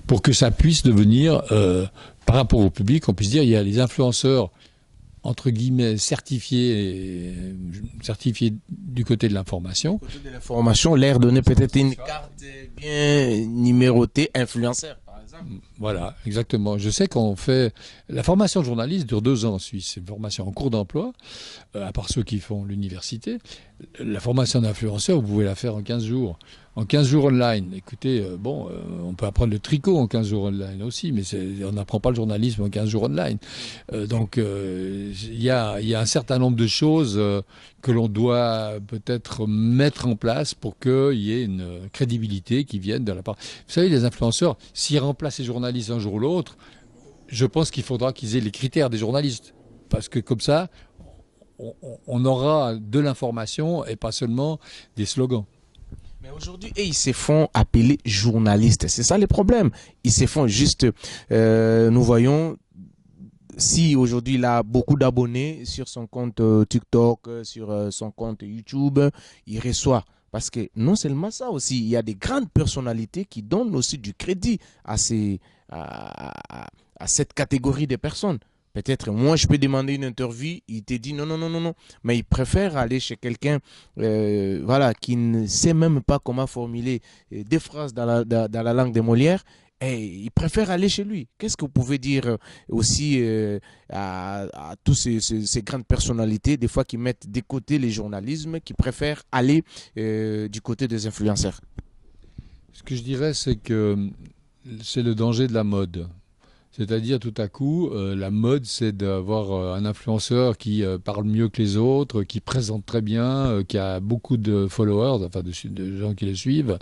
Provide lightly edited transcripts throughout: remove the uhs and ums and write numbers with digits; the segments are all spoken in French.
pour que ça puisse devenir, par rapport au public, on puisse dire il y a les influenceurs entre guillemets certifiés du côté de l'information. Du côté de l'information, l'air donner peut-être une carte bien numérotée influenceur. Voilà, exactement. Je sais qu'on fait... La formation de journaliste dure 2 ans en Suisse. C'est une formation en cours d'emploi, à part ceux qui font l'université. La formation d'influenceur, vous pouvez la faire en 15 jours. En 15 jours online. Écoutez, on peut apprendre le tricot en 15 jours online aussi, mais on n'apprend pas le journalisme en 15 jours online. Donc, il y a un certain nombre de choses que l'on doit peut-être mettre en place pour qu'il y ait une crédibilité qui vienne de la part... Vous savez, les influenceurs, s'ils remplacent les journalistes un jour ou l'autre, je pense qu'il faudra qu'ils aient les critères des journalistes. Parce que comme ça, on aura de l'information et pas seulement des slogans. Mais aujourd'hui, ils se font appeler journalistes. C'est ça le problème. Ils se font juste... nous voyons... Si aujourd'hui il a beaucoup d'abonnés sur son compte TikTok, sur son compte YouTube, il reçoit. Parce que non seulement ça aussi, il y a des grandes personnalités qui donnent aussi du crédit à cette catégorie de personnes. Peut-être moi je peux demander une interview, il te dit non, non, non, non, non. Mais il préfère aller chez quelqu'un voilà, qui ne sait même pas comment formuler des phrases dans la langue de Molière. Et il préfère aller chez lui. Qu'est-ce que vous pouvez dire aussi à toutes ces grandes personnalités, des fois qui mettent de côté les journalismes, qui préfèrent aller du côté des influenceurs? Ce que je dirais, c'est que c'est le danger de la mode. C'est-à-dire, tout à coup, la mode, c'est d'avoir un influenceur qui parle mieux que les autres, qui présente très bien, qui a beaucoup de followers, enfin de gens qui le suivent,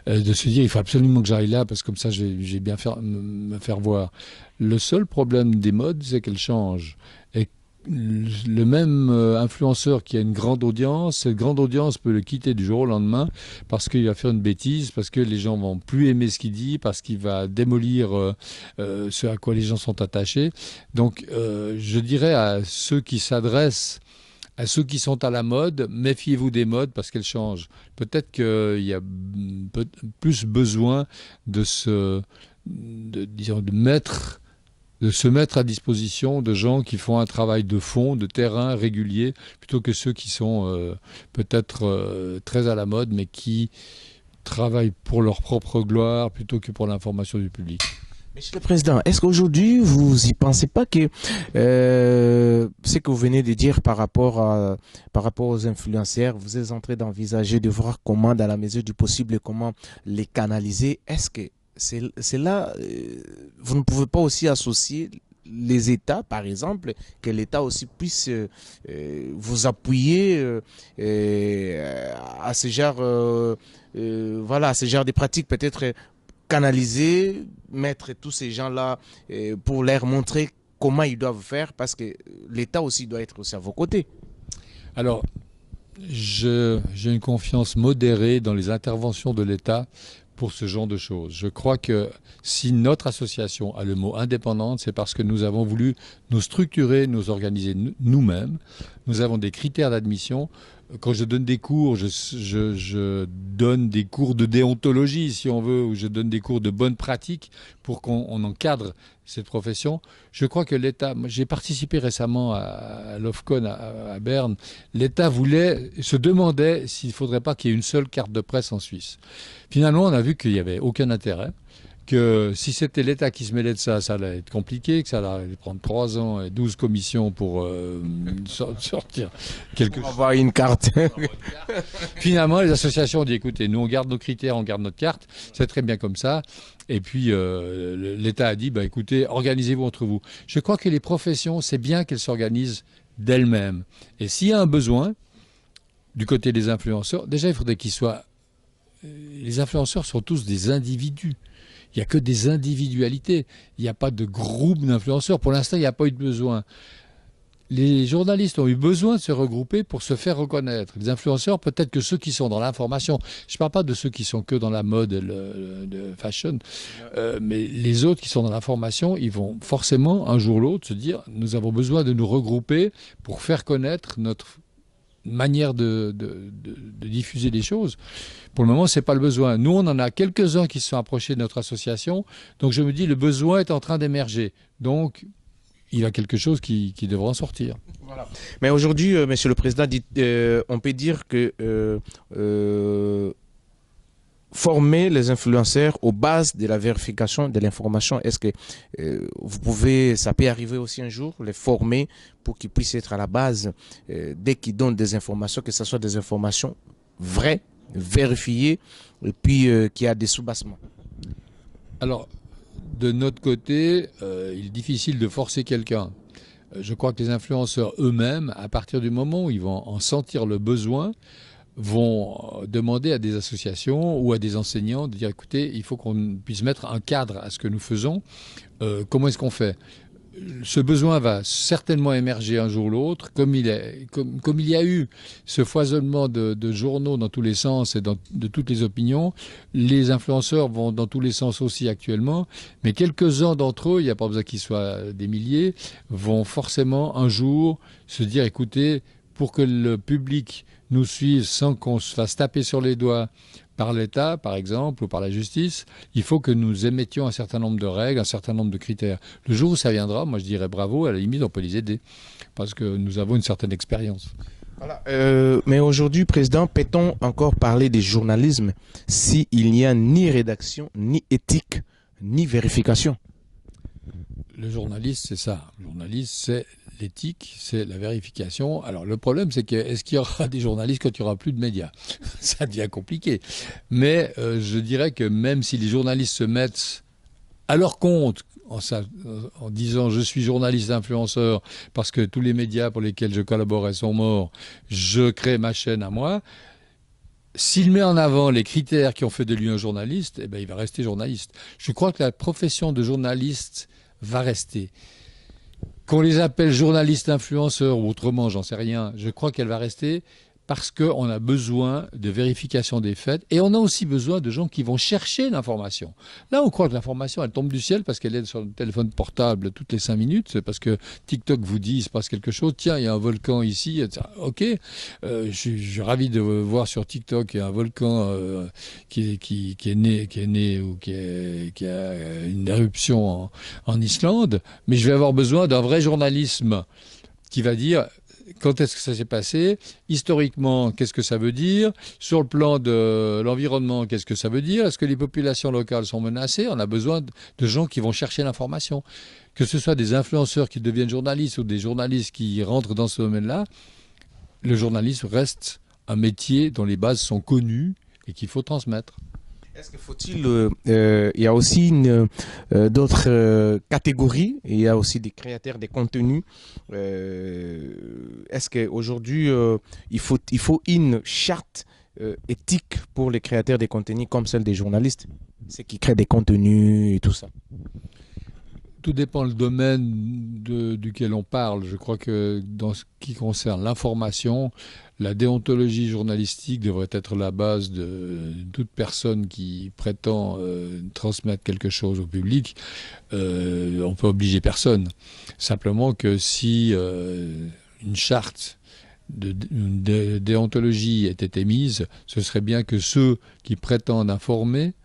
de se dire, il faut absolument que j'aille là, parce que comme ça, j'ai bien me faire voir. Le seul problème des modes, c'est qu'elles changent. Et le même influenceur qui a une grande audience, cette grande audience peut le quitter du jour au lendemain parce qu'il va faire une bêtise, parce que les gens vont plus aimer ce qu'il dit, parce qu'il va démolir ce à quoi les gens sont attachés. Donc je dirais à ceux qui s'adressent à ceux qui sont à la mode, méfiez-vous des modes parce qu'elles changent. Peut-être qu'il y a plus besoin de se mettre à disposition de gens qui font un travail de fond, de terrain régulier, plutôt que ceux qui sont peut-être très à la mode, mais qui travaillent pour leur propre gloire plutôt que pour l'information du public. Monsieur le Président, est-ce qu'aujourd'hui, vous y pensez pas que ce que vous venez de dire par rapport aux influenceurs, vous êtes en train d'envisager de voir comment, dans la mesure du possible, comment les canaliser? Est-ce que c'est là, vous ne pouvez pas aussi associer les États, par exemple, que l'État aussi puisse vous appuyer à ce genre, voilà, à ce genre de pratiques, peut-être canaliser, mettre tous ces gens-là pour leur montrer comment ils doivent faire, parce que l'État aussi doit être aussi à vos côtés. Alors, j'ai une confiance modérée dans les interventions de l'État pour ce genre de choses. Je crois que si notre association a le mot indépendante, c'est parce que nous avons voulu nous structurer, nous organiser nous-mêmes. Nous avons des critères d'admission. Quand je donne des cours, je donne des cours de déontologie, si on veut, ou je donne des cours de bonnes pratiques pour qu'on encadre cette profession. Je crois que l'État, j'ai participé récemment à l'OFCON à Berne, l'État se demandait s'il ne faudrait pas qu'il y ait une seule carte de presse en Suisse. Finalement, on a vu qu'il n'y avait aucun intérêt, que si c'était l'État qui se mêlait de ça, ça allait être compliqué, que ça allait prendre 3 ans et 12 commissions pour sortir quelque chose. Pour avoir une carte. Finalement, les associations ont dit, écoutez, nous on garde nos critères, on garde notre carte, c'est très bien comme ça. Et puis l'État a dit, bah, écoutez, organisez-vous entre vous. Je crois que les professions, c'est bien qu'elles s'organisent d'elles-mêmes. Et s'il y a un besoin, du côté des influenceurs, déjà il faudrait qu'ils soient... Les influenceurs sont tous des individus. Il n'y a que des individualités. Il n'y a pas de groupe d'influenceurs. Pour l'instant, il n'y a pas eu de besoin. Les journalistes ont eu besoin de se regrouper pour se faire reconnaître. Les influenceurs, peut-être que ceux qui sont dans l'information. Je ne parle pas de ceux qui sont que dans la mode et le fashion. Mais les autres qui sont dans l'information, ils vont forcément, un jour ou l'autre, se dire « Nous avons besoin de nous regrouper pour faire connaître manière de diffuser les choses. Pour le moment, ce n'est pas le besoin. Nous, on en a quelques-uns qui se sont approchés de notre association. Donc je me dis, le besoin est en train d'émerger. Donc il y a quelque chose qui devra en sortir. Voilà. Mais aujourd'hui, Monsieur le Président, on peut dire que former les influenceurs aux bases de la vérification de l'information, est-ce que ça peut arriver aussi un jour, les former pour qu'ils puissent être à la base dès qu'ils donnent des informations, que ce soit des informations vraies, vérifiées, et puis qu'il y a des soubassements? Alors, de notre côté, il est difficile de forcer quelqu'un. Je crois que les influenceurs eux-mêmes, à partir du moment où ils vont en sentir le besoin, vont demander à des associations ou à des enseignants de dire, écoutez, il faut qu'on puisse mettre un cadre à ce que nous faisons. Comment est-ce qu'on fait ? Ce besoin va certainement émerger un jour ou l'autre, comme il y a eu ce foisonnement de journaux dans tous les sens et de toutes les opinions. Les influenceurs vont dans tous les sens aussi actuellement, mais quelques-uns d'entre eux, il n'y a pas besoin qu'ils soient des milliers, vont forcément un jour se dire, écoutez, pour que le public nous suive sans qu'on se fasse taper sur les doigts par l'État, par exemple, ou par la justice, il faut que nous émettions un certain nombre de règles, un certain nombre de critères. Le jour où ça viendra, moi je dirais bravo, à la limite on peut les aider, parce que nous avons une certaine expérience. Voilà. Mais aujourd'hui, Président, peut-on encore parler de journalisme s'il n'y a ni rédaction, ni éthique, ni vérification? Le journaliste, c'est ça. Le journaliste, c'est l'éthique, c'est la vérification. Alors le problème, c'est que est-ce qu'il y aura des journalistes quand il n'y aura plus de médias? Ça devient compliqué. Mais je dirais que même si les journalistes se mettent à leur compte en disant je suis journaliste influenceur parce que tous les médias pour lesquels je collaborais sont morts, je crée ma chaîne à moi. S'il met en avant les critères qui ont fait de lui un journaliste, eh ben, il va rester journaliste. Je crois que la profession de journaliste va rester. Qu'on les appelle journalistes influenceurs ou autrement, j'en sais rien, je crois qu'elle va rester parce qu'on a besoin de vérification des faits et on a aussi besoin de gens qui vont chercher l'information. Là, on croit que l'information, elle tombe du ciel parce qu'elle est sur le téléphone portable toutes les 5 minutes, c'est parce que TikTok vous dit il se passe quelque chose, tiens, il y a un volcan ici, etc. Ok, je suis ravi de voir sur TikTok il y a un volcan qui est né ou qui a une éruption en Islande, mais je vais avoir besoin d'un vrai journalisme qui va dire quand est-ce que ça s'est passé, historiquement, qu'est-ce que ça veut dire, sur le plan de l'environnement, qu'est-ce que ça veut dire, est-ce que les populations locales sont menacées, on a besoin de gens qui vont chercher l'information. Que ce soit des influenceurs qui deviennent journalistes ou des journalistes qui rentrent dans ce domaine-là, le journalisme reste un métier dont les bases sont connues et qu'il faut transmettre. Est-ce qu'il faut-il, il y a aussi d'autres catégories, il y a aussi des créateurs de contenus. Est-ce qu'aujourd'hui, il faut une charte éthique pour les créateurs de contenus comme celle des journalistes, ceux qui créent des contenus et tout ça? Tout dépend le domaine duquel on parle. Je crois que dans ce qui concerne l'information, la déontologie journalistique devrait être la base de toute personne qui prétend transmettre quelque chose au public. On peut obliger personne. Simplement que si une charte de déontologie était émise, ce serait bien que ceux qui prétendent informer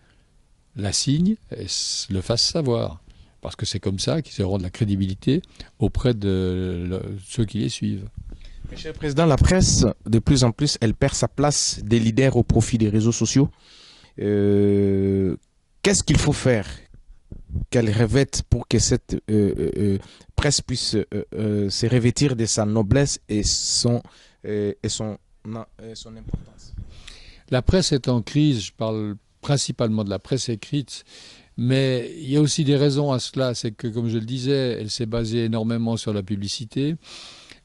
la signent et le fassent savoir. Parce que c'est comme ça qu'ils auront de la crédibilité auprès de ceux qui les suivent. Monsieur le Président, la presse, de plus en plus, elle perd sa place des leaders au profit des réseaux sociaux. Qu'est-ce qu'il faut faire qu'elle revête pour que cette presse puisse se revêtir de sa noblesse et son importance? La presse est en crise, je parle principalement de la presse écrite. Mais il y a aussi des raisons à cela, c'est que, comme je le disais, elle s'est basée énormément sur la publicité.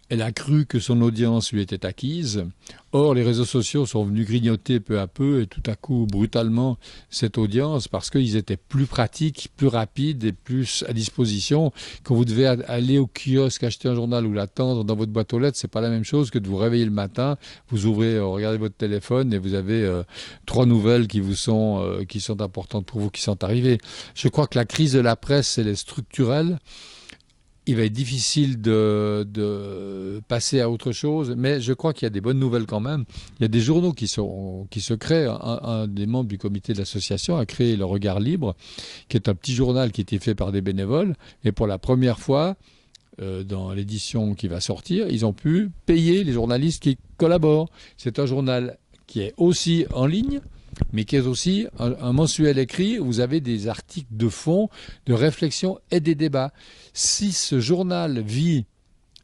Elle a cru que son audience lui était acquise. Or, les réseaux sociaux sont venus grignoter peu à peu et tout à coup, brutalement, cette audience parce qu'ils étaient plus pratiques, plus rapides et plus à disposition. Quand vous devez aller au kiosque acheter un journal ou l'attendre dans votre boîte aux lettres, c'est pas la même chose que de vous réveiller le matin, vous ouvrez, regardez votre téléphone et vous avez 3 nouvelles qui sont importantes pour vous, qui sont arrivées. Je crois que la crise de la presse, elle est structurelle. il va être difficile de passer à autre chose, mais je crois qu'il y a des bonnes nouvelles quand même. Il y a des journaux qui se créent. Un des membres du comité de l'association a créé Le Regard Libre, qui est un petit journal qui était fait par des bénévoles. Et pour la première fois, dans l'édition qui va sortir, ils ont pu payer les journalistes qui collaborent. C'est un journal qui est aussi en ligne, mais qui est aussi un mensuel écrit où vous avez des articles de fond, de réflexion et des débats. Si ce journal vit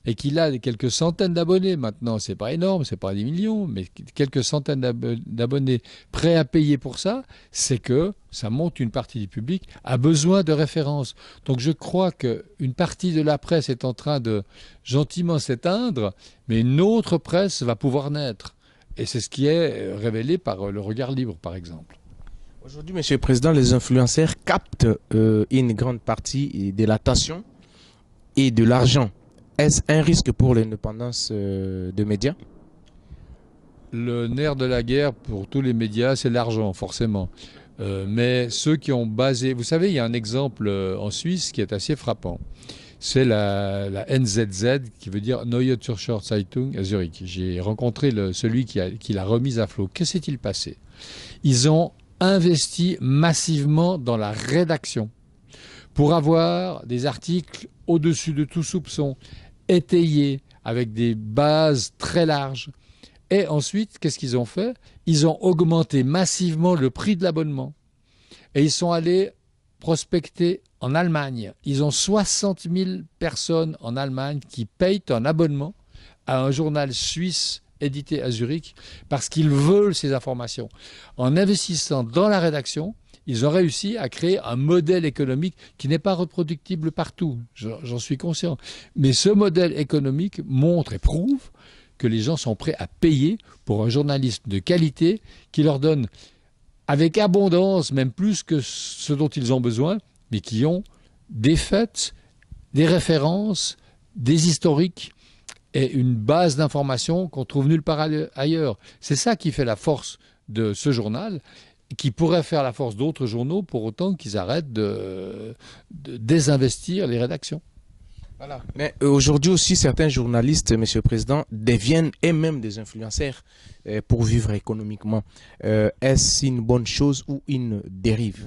et qu'il a quelques centaines d'abonnés maintenant, c'est pas énorme, c'est pas des millions, mais quelques centaines d'abonnés prêts à payer pour ça, c'est que ça montre une partie du public a besoin de références. Donc je crois qu'une partie de la presse est en train de gentiment s'éteindre, mais une autre presse va pouvoir naître. Et c'est ce qui est révélé par Le Regard Libre, par exemple. Aujourd'hui, Monsieur le Président, les influenceurs captent une grande partie de l'attention et de l'argent. Est-ce un risque pour l'indépendance des médias? Le nerf de la guerre pour tous les médias, c'est l'argent, forcément. Mais ceux qui ont basé... Vous savez, il y a un exemple en Suisse qui est assez frappant. C'est la NZZ, qui veut dire Neue Zürcher Zeitung à Zurich. J'ai rencontré celui qui l'a remise à flot. Que s'est-il passé? Ils ont investi massivement dans la rédaction pour avoir des articles au-dessus de tout soupçon, étayés, avec des bases très larges. Et ensuite, qu'est-ce qu'ils ont fait? Ils ont augmenté massivement le prix de l'abonnement. Et ils sont allés prospecter en Allemagne. Ils ont 60 000 personnes en Allemagne qui payent un abonnement à un journal suisse édité à Zurich parce qu'ils veulent ces informations. En investissant dans la rédaction, ils ont réussi à créer un modèle économique qui n'est pas reproductible partout, j'en suis conscient. Mais ce modèle économique montre et prouve que les gens sont prêts à payer pour un journaliste de qualité qui leur donne avec abondance, même plus que ce dont ils ont besoin, mais qui ont des faits, des références, des historiques et une base d'informations qu'on trouve nulle part ailleurs. C'est ça qui fait la force de ce journal, qui pourrait faire la force d'autres journaux pour autant qu'ils arrêtent de désinvestir les rédactions. Voilà. Mais aujourd'hui aussi, certains journalistes, Monsieur le Président, deviennent eux-mêmes des influenceurs pour vivre économiquement. Est-ce une bonne chose ou une dérive?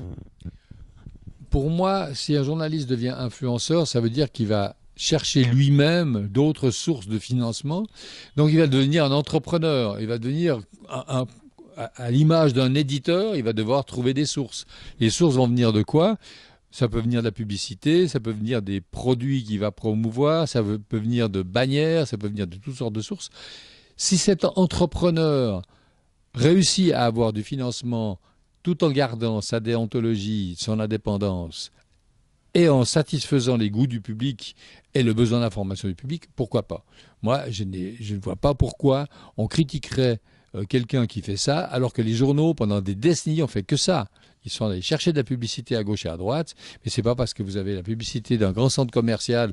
Pour moi, si un journaliste devient influenceur, ça veut dire qu'il va chercher lui-même d'autres sources de financement. Donc il va devenir un entrepreneur, il va devenir à l'image d'un éditeur, il va devoir trouver des sources. Les sources vont venir de quoi? Ça peut venir de la publicité, ça peut venir des produits qu'il va promouvoir, ça peut venir de bannières, ça peut venir de toutes sortes de sources. Si cet entrepreneur réussit à avoir du financement tout en gardant sa déontologie, son indépendance, et en satisfaisant les goûts du public et le besoin d'information du public, pourquoi pas? Moi, je ne vois pas pourquoi on critiquerait quelqu'un qui fait ça, alors que les journaux, pendant des décennies, ont fait que ça. Ils sont allés chercher de la publicité à gauche et à droite, mais c'est pas parce que vous avez la publicité d'un grand centre commercial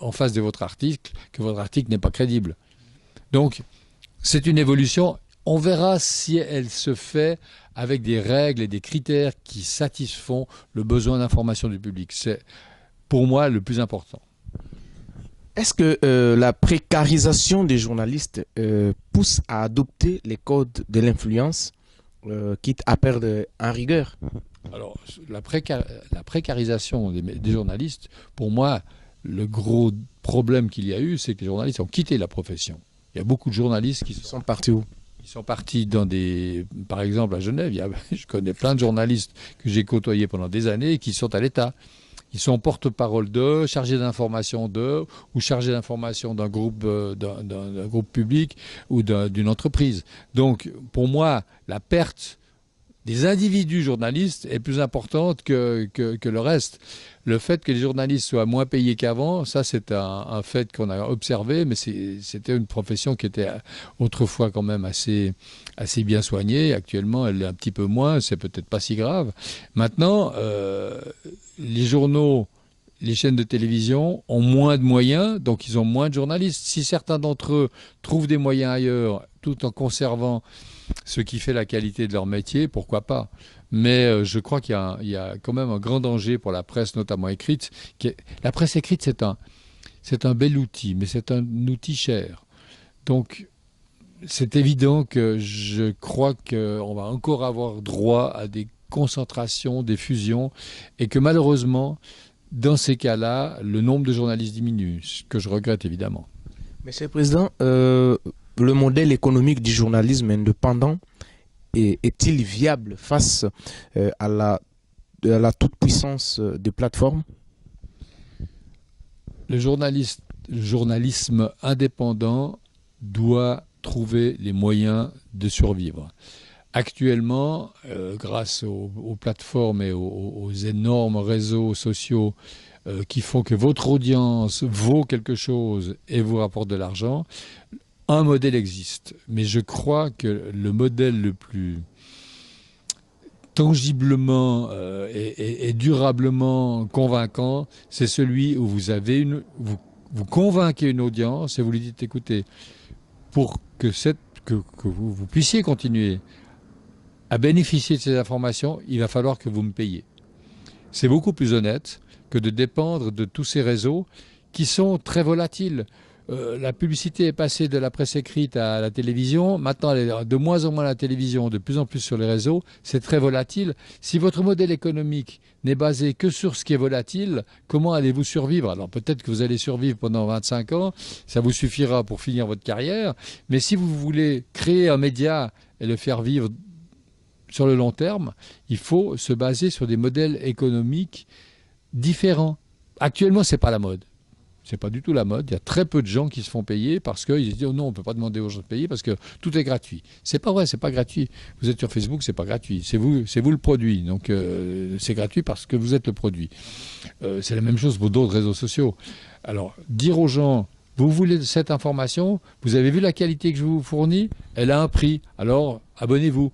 en face de votre article que votre article n'est pas crédible. Donc, c'est une évolution. On verra si elle se fait avec des règles et des critères qui satisfont le besoin d'information du public. C'est, pour moi, le plus important. Est-ce que la précarisation des journalistes pousse à adopter les codes de l'influence, quitte à perdre en rigueur? Alors, la précarisation des journalistes, pour moi, le gros problème qu'il y a eu, c'est que les journalistes ont quitté la profession. Il y a beaucoup de journalistes qui sont partis où? Ils sont partis dans des... Par exemple, à Genève, je connais plein de journalistes que j'ai côtoyés pendant des années et qui sont à l'État. Ils sont porte-parole d'eux, chargés d'information d'eux, ou chargés d'information d'un groupe public ou d'une entreprise. Donc, pour moi, la perte des individus journalistes est plus importante que le reste. Le fait que les journalistes soient moins payés qu'avant, ça c'est un fait qu'on a observé, mais c'était une profession qui était autrefois quand même assez bien soignée. Actuellement, elle est un petit peu moins, c'est peut-être pas si grave. Maintenant, les journaux, les chaînes de télévision ont moins de moyens, donc ils ont moins de journalistes. Si certains d'entre eux trouvent des moyens ailleurs, tout en conservant ce qui fait la qualité de leur métier, pourquoi pas? Mais je crois qu'il y a quand même un grand danger pour la presse, notamment écrite. La presse écrite, c'est un bel outil, mais c'est un outil cher. Donc, c'est évident que je crois qu'on va encore avoir droit à des concentrations, des fusions, et que malheureusement, dans ces cas-là, le nombre de journalistes diminue, ce que je regrette évidemment. Monsieur le Président, le modèle économique du journalisme indépendant est-il viable face à la toute-puissance des plateformes? Le journalisme indépendant doit trouver les moyens de survivre. Actuellement, grâce aux plateformes et aux énormes réseaux sociaux qui font que votre audience vaut quelque chose et vous rapporte de l'argent, un modèle existe. Mais je crois que le modèle le plus tangiblement et durablement convaincant, c'est celui où vous convainquez une audience et vous lui dites, écoutez, pour que vous puissiez continuer à bénéficier de ces informations, il va falloir que vous me payiez. C'est beaucoup plus honnête que de dépendre de tous ces réseaux qui sont très volatiles. La publicité est passée de la presse écrite à la télévision. Maintenant, elle est de moins en moins à la télévision, de plus en plus sur les réseaux. C'est très volatile. Si votre modèle économique n'est basé que sur ce qui est volatile, comment allez-vous survivre? Alors peut-être que vous allez survivre pendant 25 ans, ça vous suffira pour finir votre carrière. Mais si vous voulez créer un média et le faire vivre sur le long terme, il faut se baser sur des modèles économiques différents. Actuellement, ce n'est pas la mode. C'est pas du tout la mode. Il y a très peu de gens qui se font payer parce qu'ils se disent oh non, on ne peut pas demander aux gens de payer parce que tout est gratuit. C'est pas vrai, c'est pas gratuit. Vous êtes sur Facebook, c'est pas gratuit. C'est vous le produit. Donc c'est gratuit parce que vous êtes le produit. C'est la même chose pour d'autres réseaux sociaux. Alors dire aux gens vous voulez cette information, vous avez vu la qualité que je vous fournis, elle a un prix. Alors abonnez-vous.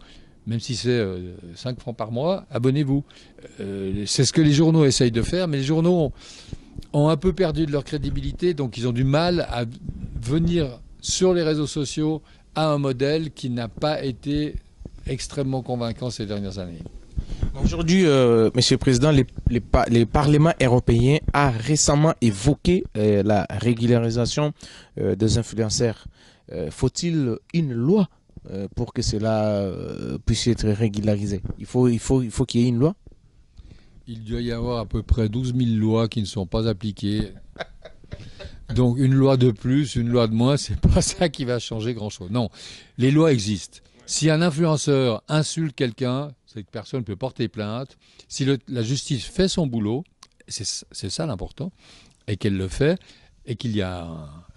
Même si c'est 5 francs par mois, abonnez-vous. C'est ce que les journaux essayent de faire, mais les journaux ont un peu perdu de leur crédibilité, donc ils ont du mal à venir sur les réseaux sociaux à un modèle qui n'a pas été extrêmement convaincant ces dernières années. Aujourd'hui, Monsieur le Président, le Parlement européen a récemment évoqué la régularisation des influenceurs. Faut-il une loi pour que cela puisse être régularisé? Il faut qu'il y ait une loi? Il doit y avoir à peu près 12 000 lois qui ne sont pas appliquées. Donc une loi de plus, une loi de moins, c'est pas ça qui va changer grand-chose. Non, les lois existent. Si un influenceur insulte quelqu'un, cette personne peut porter plainte. Si la justice fait son boulot, c'est ça l'important, et qu'elle le fait, et qu'il y a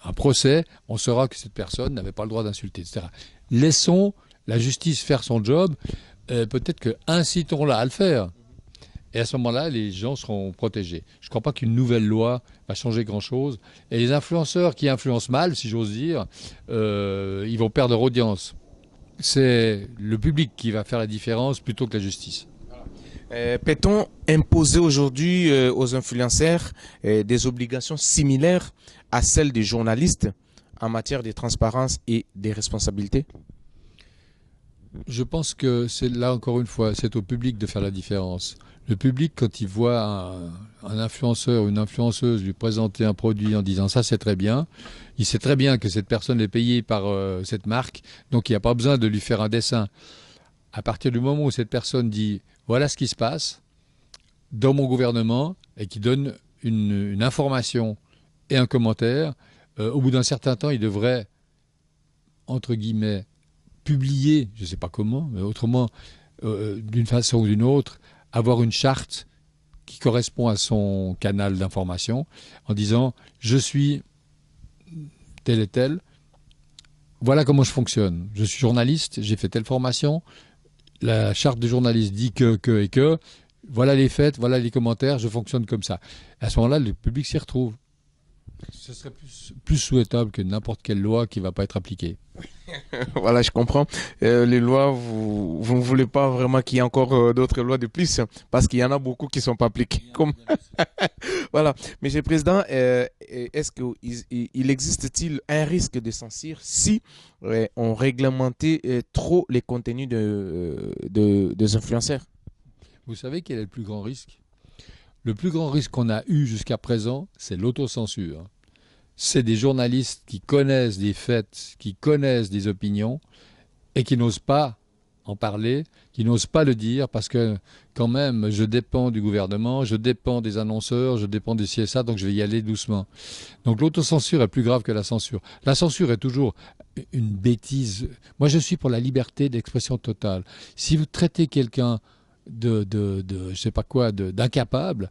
un procès, on saura que cette personne n'avait pas le droit d'insulter, etc. Laissons la justice faire son job, peut-être que incitons-la à le faire. Et à ce moment-là, les gens seront protégés. Je ne crois pas qu'une nouvelle loi va changer grand-chose. Et les influenceurs qui influencent mal, si j'ose dire, ils vont perdre leur audience. C'est le public qui va faire la différence plutôt que la justice. Peut-on imposer aujourd'hui aux influenceurs des obligations similaires à celles des journalistes en matière de transparence et des responsabilités? Je pense que c'est là, encore une fois, c'est au public de faire la différence. Le public, quand il voit un influenceur ou une influenceuse lui présenter un produit en disant ça c'est très bien, il sait très bien que cette personne est payée par cette marque, donc il n'y a pas besoin de lui faire un dessin. À partir du moment où cette personne dit voilà ce qui se passe dans mon gouvernement et qui donne une information et un commentaire, au bout d'un certain temps, il devrait, entre guillemets, publier, je ne sais pas comment, mais autrement, d'une façon ou d'une autre, avoir une charte qui correspond à son canal d'information en disant je suis tel et tel, voilà comment je fonctionne. Je suis journaliste, j'ai fait telle formation, la charte du journaliste dit que, voilà les faits, voilà les commentaires, je fonctionne comme ça. À ce moment-là, le public s'y retrouve. Ce serait plus souhaitable que n'importe quelle loi qui ne va pas être appliquée. Voilà, je comprends. Les lois, vous ne voulez pas vraiment qu'il y ait encore d'autres lois de plus, parce qu'il y en a beaucoup qui ne sont pas appliquées. Voilà. Monsieur le Président, est-ce qu'il existe-t-il un risque de censure si on réglementait trop les contenus des influenceurs? Vous savez quel est le plus grand risque? Le plus grand risque qu'on a eu jusqu'à présent, c'est l'autocensure. c'est des journalistes qui connaissent des faits, qui connaissent des opinions et qui n'osent pas en parler, qui n'osent pas le dire parce que quand même, je dépends du gouvernement, je dépends des annonceurs, je dépends des CSA, donc je vais y aller doucement. Donc l'autocensure est plus grave que la censure. La censure est toujours une bêtise. Moi, je suis pour la liberté d'expression totale. Si vous traitez quelqu'un je sais pas quoi, d'incapable,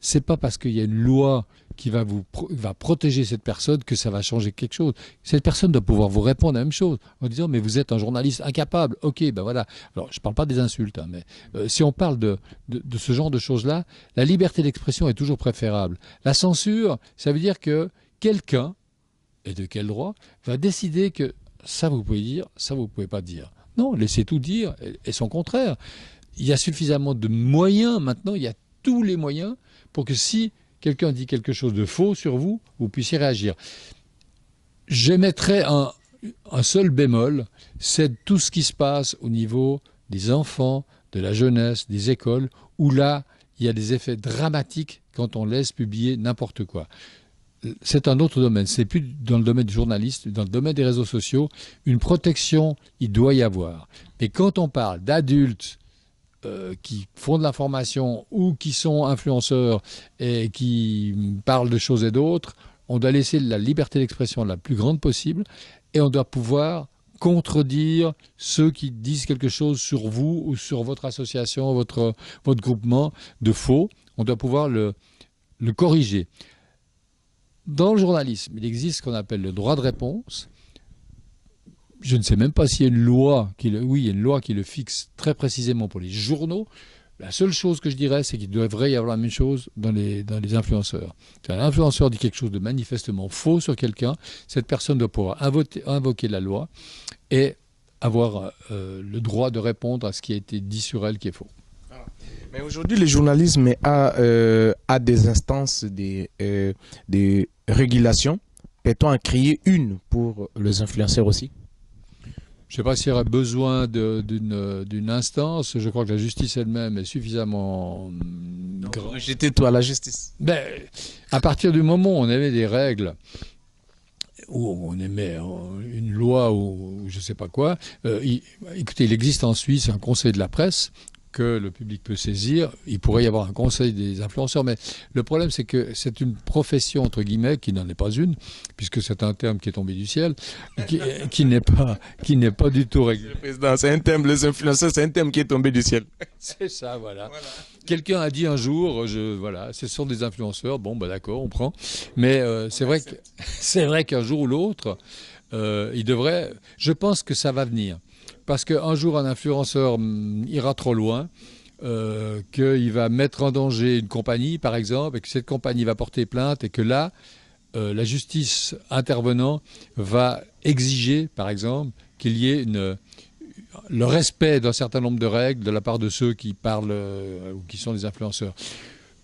c'est pas parce qu'il y a une loi qui va protéger cette personne que ça va changer quelque chose. Cette personne doit pouvoir vous répondre la même chose en disant mais vous êtes un journaliste incapable. Ok, ben voilà. Alors je parle pas des insultes, hein, mais si on parle de ce genre de choses-là, la liberté d'expression est toujours préférable. La censure, ça veut dire que quelqu'un, et de quel droit, va décider que ça vous pouvez dire, ça vous pouvez pas dire. Non, laissez tout dire et son contraire. Il y a suffisamment de moyens maintenant, il y a tous les moyens pour que si quelqu'un dit quelque chose de faux sur vous, vous puissiez réagir. J'émettrais un seul bémol, c'est tout ce qui se passe au niveau des enfants, de la jeunesse, des écoles, où là, il y a des effets dramatiques quand on laisse publier n'importe quoi. C'est un autre domaine, c'est plus dans le domaine du journaliste, dans le domaine des réseaux sociaux, une protection, il doit y avoir. Mais quand on parle d'adultes qui font de l'information ou qui sont influenceurs et qui parlent de choses et d'autres, on doit laisser la liberté d'expression la plus grande possible et on doit pouvoir contredire ceux qui disent quelque chose sur vous ou sur votre association, votre groupement de faux. On doit pouvoir le corriger. Dans le journalisme, il existe ce qu'on appelle le droit de réponse. Je ne sais même pas s'il y a une loi oui, il y a une loi qui le fixe très précisément pour les journaux. La seule chose que je dirais, c'est qu'il devrait y avoir la même chose dans les influenceurs. Si un influenceur dit quelque chose de manifestement faux sur quelqu'un, cette personne doit pouvoir invoquer la loi et avoir le droit de répondre à ce qui a été dit sur elle qui est faux. Mais aujourd'hui, le journalisme a des instances, des régulations. Peut-on en créer une pour les influenceurs aussi? Je ne sais pas s'il y aurait besoin d'une instance. Je crois que la justice elle-même est suffisamment grande. Rejetez-toi à la justice. Ben, à partir du moment où on avait des règles, où on émet une loi ou je ne sais pas quoi, écoutez, il existe en Suisse un conseil de la presse que le public peut saisir. Il pourrait y avoir un conseil des influenceurs, mais le problème c'est que c'est une profession entre guillemets qui n'en est pas une, puisque c'est un terme qui est tombé du ciel, qui n'est pas du tout réglé. Président, c'est un terme, les influenceurs, c'est un terme qui est tombé du ciel. C'est ça, voilà. Quelqu'un a dit un jour, voilà, ce sont des influenceurs. Bon, bah d'accord, on prend. Mais c'est vrai qu'un jour ou l'autre, il devrait. Je pense que ça va venir. Parce qu'un jour, un influenceur ira trop loin, qu'il va mettre en danger une compagnie, par exemple, et que cette compagnie va porter plainte, et que là, la justice intervenant va exiger, par exemple, qu'il y ait le respect d'un certain nombre de règles de la part de ceux qui parlent ou qui sont des influenceurs.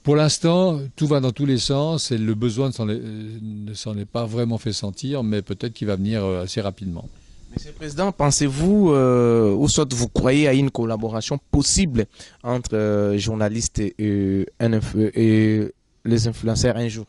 Pour l'instant, tout va dans tous les sens et le besoin ne s'en est pas vraiment fait sentir, mais peut-être qu'il va venir assez rapidement. Monsieur le Président, pensez-vous, ou soit vous croyez à une collaboration possible entre journalistes et les influenceurs un jour?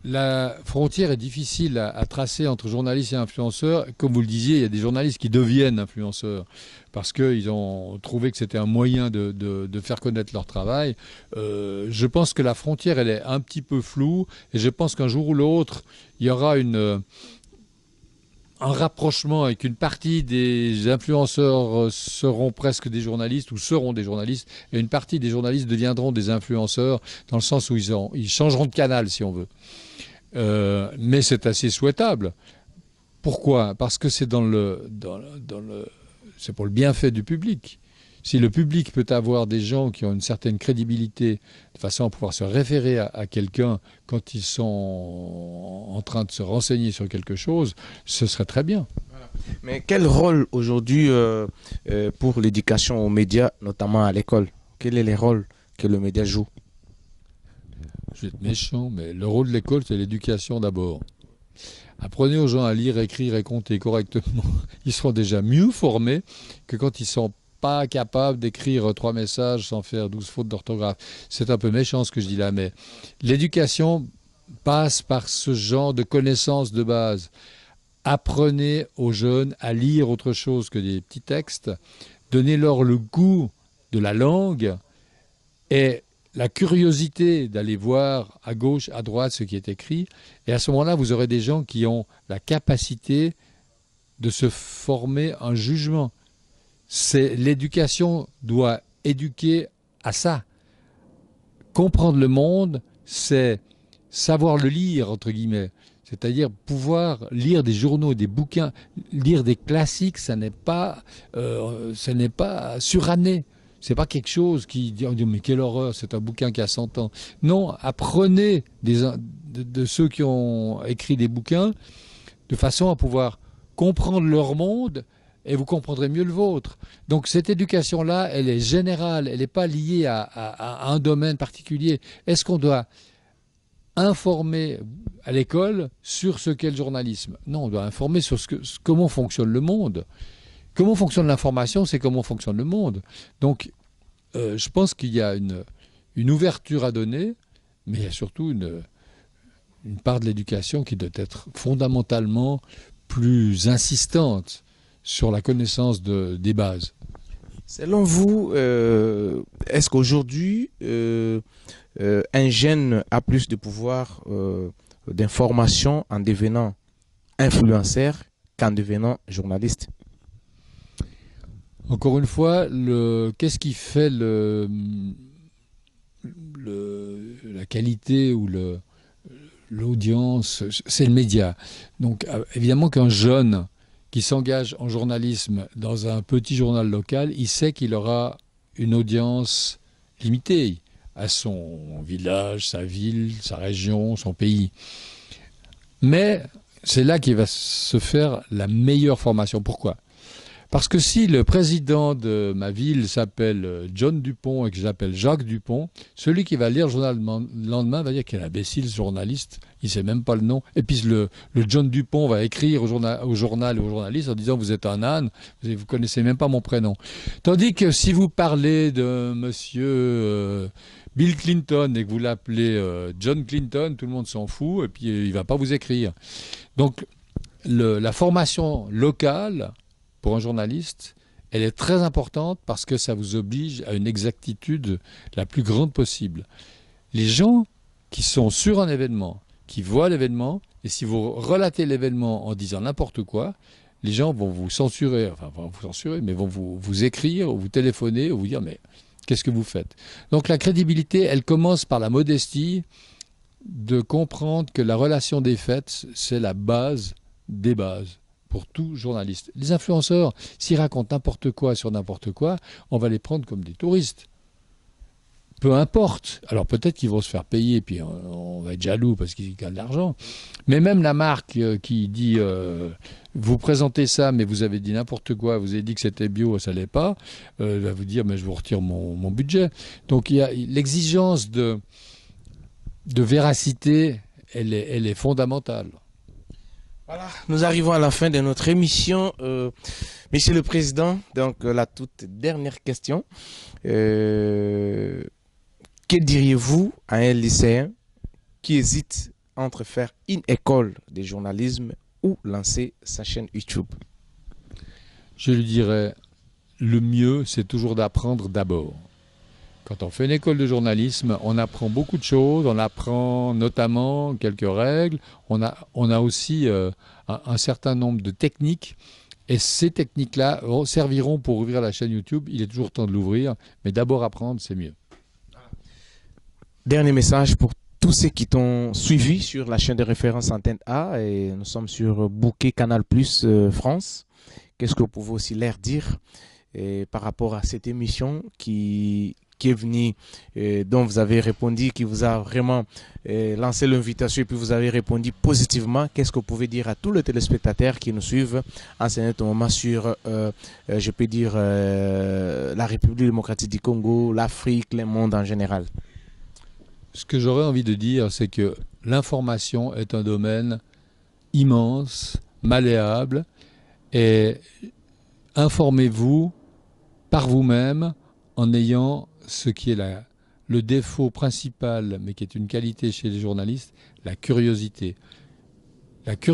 La frontière est difficile à tracer entre journalistes et influenceurs. Comme vous le disiez, il y a des journalistes qui deviennent influenceurs parce qu'ils ont trouvé que c'était un moyen de faire connaître leur travail. Je pense que la frontière, elle est un petit peu floue et je pense qu'un jour ou l'autre, il y aura un rapprochement avec une partie des influenceurs seront presque des journalistes ou seront des journalistes et une partie des journalistes deviendront des influenceurs dans le sens où ils changeront de canal si on veut. Mais c'est assez souhaitable. Pourquoi? Parce que c'est c'est pour le bienfait du public. Si le public peut avoir des gens qui ont une certaine crédibilité, de façon à pouvoir se référer à quelqu'un quand ils sont en train de se renseigner sur quelque chose, ce serait très bien. Voilà. Mais quel rôle aujourd'hui pour l'éducation aux médias, notamment à l'école? Quel est le rôle que le média joue? Je vais être méchant, mais le rôle de l'école, c'est l'éducation d'abord. Apprenez aux gens à lire, écrire et compter correctement. Ils seront déjà mieux formés que quand ils sont pas capable d'écrire 3 messages sans faire 12 fautes d'orthographe. C'est un peu méchant ce que je dis là, mais l'éducation passe par ce genre de connaissances de base. Apprenez aux jeunes à lire autre chose que des petits textes, donnez-leur le goût de la langue et la curiosité d'aller voir à gauche, à droite ce qui est écrit. Et à ce moment-là, vous aurez des gens qui ont la capacité de se former un jugement. L'éducation doit éduquer à ça. Comprendre le monde, c'est savoir le lire, entre guillemets. C'est-à-dire pouvoir lire des journaux, des bouquins, lire des classiques, ça n'est pas suranné. C'est pas quelque chose qui dit, oh, mais quelle horreur, c'est un bouquin qui a 100 ans. Non, apprenez de ceux qui ont écrit des bouquins de façon à pouvoir comprendre leur monde et vous comprendrez mieux le vôtre. Donc cette éducation-là, elle est générale, elle n'est pas liée à un domaine particulier. Est-ce qu'on doit informer à l'école sur ce qu'est le journalisme? Non, on doit informer sur comment fonctionne le monde. Comment fonctionne l'information, c'est comment fonctionne le monde. Donc je pense qu'il y a une ouverture à donner, mais il y a surtout une part de l'éducation qui doit être fondamentalement plus insistante sur la connaissance des bases. Selon vous, est-ce qu'aujourd'hui, un jeune a plus de pouvoir d'information en devenant influenceur qu'en devenant journaliste? Encore une fois, qu'est-ce qui fait la qualité ou l'audience? C'est le média. Donc évidemment qu'un jeune qui s'engage en journalisme dans un petit journal local, il sait qu'il aura une audience limitée à son village, sa ville, sa région, son pays. Mais c'est là qu'il va se faire la meilleure formation. Pourquoi? Parce que si le président de ma ville s'appelle John Dupont et que j'appelle Jacques Dupont, celui qui va lire le journal le lendemain va dire qu'il est imbécile, ce journaliste, il ne sait même pas le nom. Et puis le John Dupont va écrire au journal et au journaliste en disant « Vous êtes un âne, vous ne connaissez même pas mon prénom ». Tandis que si vous parlez de monsieur Bill Clinton et que vous l'appelez John Clinton, tout le monde s'en fout et puis il ne va pas vous écrire. Donc la formation locale pour un journaliste, elle est très importante parce que ça vous oblige à une exactitude la plus grande possible. Les gens qui sont sur un événement, qui voient l'événement, et si vous relatez l'événement en disant n'importe quoi, les gens vont vous censurer, enfin vont vous censurer, mais vont vous écrire, ou vous téléphoner, ou vous dire mais qu'est-ce que vous faites? Donc la crédibilité, elle commence par la modestie de comprendre que la relation des faits, c'est la base des bases. Pour tout journaliste. Les influenceurs, s'ils racontent n'importe quoi sur n'importe quoi, on va les prendre comme des touristes. Peu importe. Alors peut-être qu'ils vont se faire payer, puis on va être jaloux parce qu'ils gagnent de l'argent. Mais même la marque qui dit vous présentez ça, mais vous avez dit n'importe quoi, vous avez dit que c'était bio, ça l'est pas, va vous dire mais je vous retire mon budget. Donc il y a l'exigence de véracité, elle est fondamentale. Voilà, nous arrivons à la fin de notre émission. Monsieur le Président, donc la toute dernière question. Que diriez-vous à un lycéen qui hésite entre faire une école de journalisme ou lancer sa chaîne YouTube? Je lui dirais, le mieux, c'est toujours d'apprendre d'abord. Quand on fait une école de journalisme, on apprend beaucoup de choses, on apprend notamment quelques règles, on a aussi un certain nombre de techniques, et ces techniques-là serviront pour ouvrir la chaîne YouTube. Il est toujours temps de l'ouvrir, mais d'abord apprendre, c'est mieux. Dernier message pour tous ceux qui t'ont suivi sur la chaîne de référence Antenne A, et nous sommes sur Bouquet Canal Plus France. Qu'est-ce que vous pouvez aussi leur dire par rapport à cette émission qui est venu, dont vous avez répondu, qui vous a vraiment lancé l'invitation et puis vous avez répondu positivement? Qu'est-ce que vous pouvez dire à tous les téléspectateurs qui nous suivent en ce moment sur, je peux dire, la République démocratique du Congo, l'Afrique, le monde en général? Ce que j'aurais envie de dire, c'est que l'information est un domaine immense, malléable, et informez-vous par vous-même en ayant ce qui est le défaut principal, mais qui est une qualité chez les journalistes, la curiosité. La curiosité